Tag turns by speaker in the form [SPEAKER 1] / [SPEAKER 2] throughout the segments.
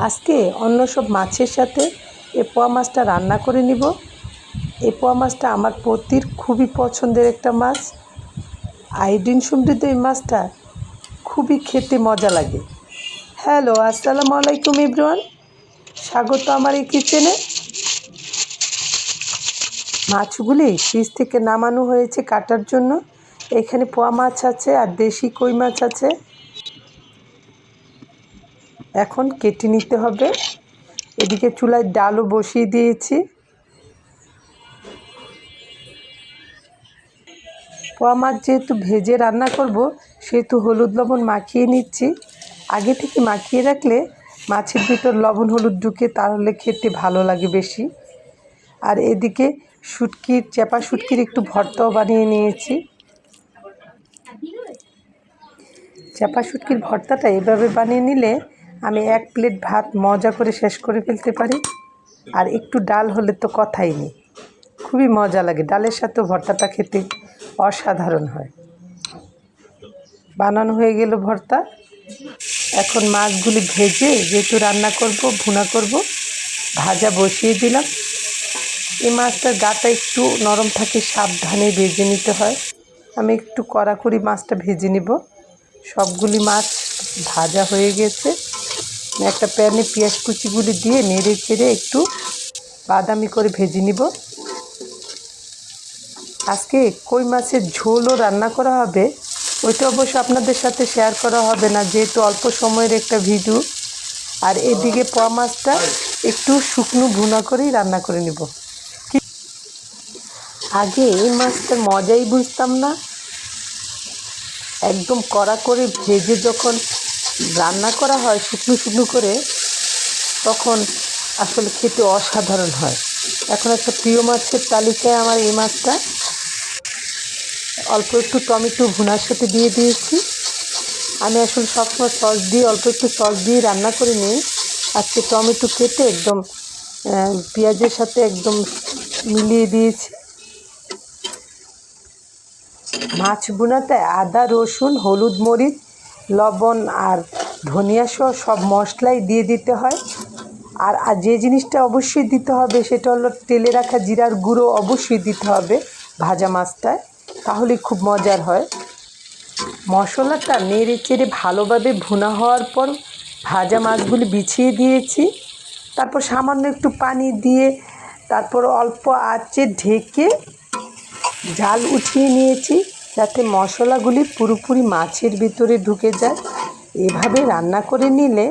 [SPEAKER 1] আজকে অন্য সব মাছের সাথে এই পোয়া মাছটা রান্না করে নিব। এই পোয়া মাছটা আমার পতির খুবই পছন্দের একটা মাছ। আয়োডিন সমৃদ্ধ এই মাছটা খুবই খেতে মজা লাগে। হ্যালো, আসসালামু আলাইকুম এভরিওয়ান, স্বাগত আমার এই কিচেনে। মাছগুলি ফ্রিজ থেকে নামানো হয়েছে কাটার জন্য। এখানে পোয়া মাছ আছে আর দেশি কই মাছ আছে। এখন কেটে নিতে হবে। এদিকে চুলায় ডালও বসিয়ে দিয়েছি। পোয়া মাছ যেহেতু ভেজে রান্না করব, সেহেতু হলুদ লবণ মাখিয়ে নিচ্ছি। আগে থেকে মাখিয়ে রাখলে মাছের ভিতর লবণ হলুদ ঢুকে, তাহলে খেতে ভালো লাগে বেশি। আর এদিকে চেপা শুটকির একটু ভর্তাও বানিয়ে নিয়েছি। চেপা শুটকির ভর্তাটা এভাবে বানিয়ে নিলে আমি এক প্লেট ভাত মজা করে শেষ করে ফেলতে পারি। আর একটু ডাল হলে তো কথাই নেই, খুবই মজা লাগে। ডালের সাথেও ভর্তাটা খেতে অসাধারণ হয়। বানানো হয়ে গেল ভর্তা। এখন মাছগুলি ভেজে, যেহেতু রান্না করব, ভুনা করব, ভাজা বসিয়ে দিলাম। এই মাছটার গাটা একটু নরম থাকে, সাবধানে ভেজে নিতে হয়। আমি একটু কড়াকড়ি মাছটা ভেজে নিব। সবগুলি মাছ ভাজা হয়ে গেছে। একটা প্যানে পেঁয়াজ কুচিগুলি দিয়ে নেড়ে চেড়ে একটু বাদামি করে ভেজে নিব। আজকে কই মাছের ঝোলও রান্না করা হবে। ওইটা অবশ্য আপনাদের সাথে শেয়ার করা হবে না, যেহেতু অল্প সময়ের একটা ভিডিও। আর এদিকে পোয়া মাছটা একটু শুকনো ভুনা করেই রান্না করে নিব। আগে এই মাছটার মজাই বুঝতাম না। একদম কড়া করে ভেজে যখন রান্না করা হয় শুকনো শুকনো করে, তখন আসলে খেতে অসাধারণ হয়। এখন একটা প্রিয় মাছের তালিকায় আমার এই মাছটা। অল্প একটু টমেটো ভুনার সাথে দিয়ে দিয়েছি। আমি আসলে সবসময় সস দিয়ে, অল্প একটু সস দিয়ে রান্না করে নিই। আজকে টমেটো কেটে একদম পেঁয়াজের সাথে একদম মিলিয়ে দিয়েছি। মাছ ভুনাতে আদা, রসুন, হলুদ, মরিচ, লবণ আর ধনিয়া সহ সব মশলাই দিয়ে দিতে হয়। আর যে জিনিসটা অবশ্যই দিতে হবে সেটা হলো তেলে রাখা জিরার গুঁড়ো অবশ্যই দিতে হবে ভাজা মাছটায়, তাহলে খুব মজার হয়। মশলাটা নেড়ে চেড়ে ভালোভাবে ভুনা হওয়ার পর ভাজা মাছগুলি বিছিয়ে দিয়েছি। তারপর সামান্য একটু পানি দিয়ে, তারপর অল্প আঁচে ঢেকে জাল উঠিয়ে নিয়েছি, যাতে মশলাগুলি পুরোপুরি মাছের ভিতরে ঢুকে যায়। এভাবে রান্না করে নিলে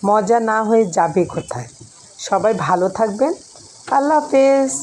[SPEAKER 1] মজা না হয়ে যাবে কোথায়। সবাই ভালো থাকবেন। আল্লাহ হাফেজ।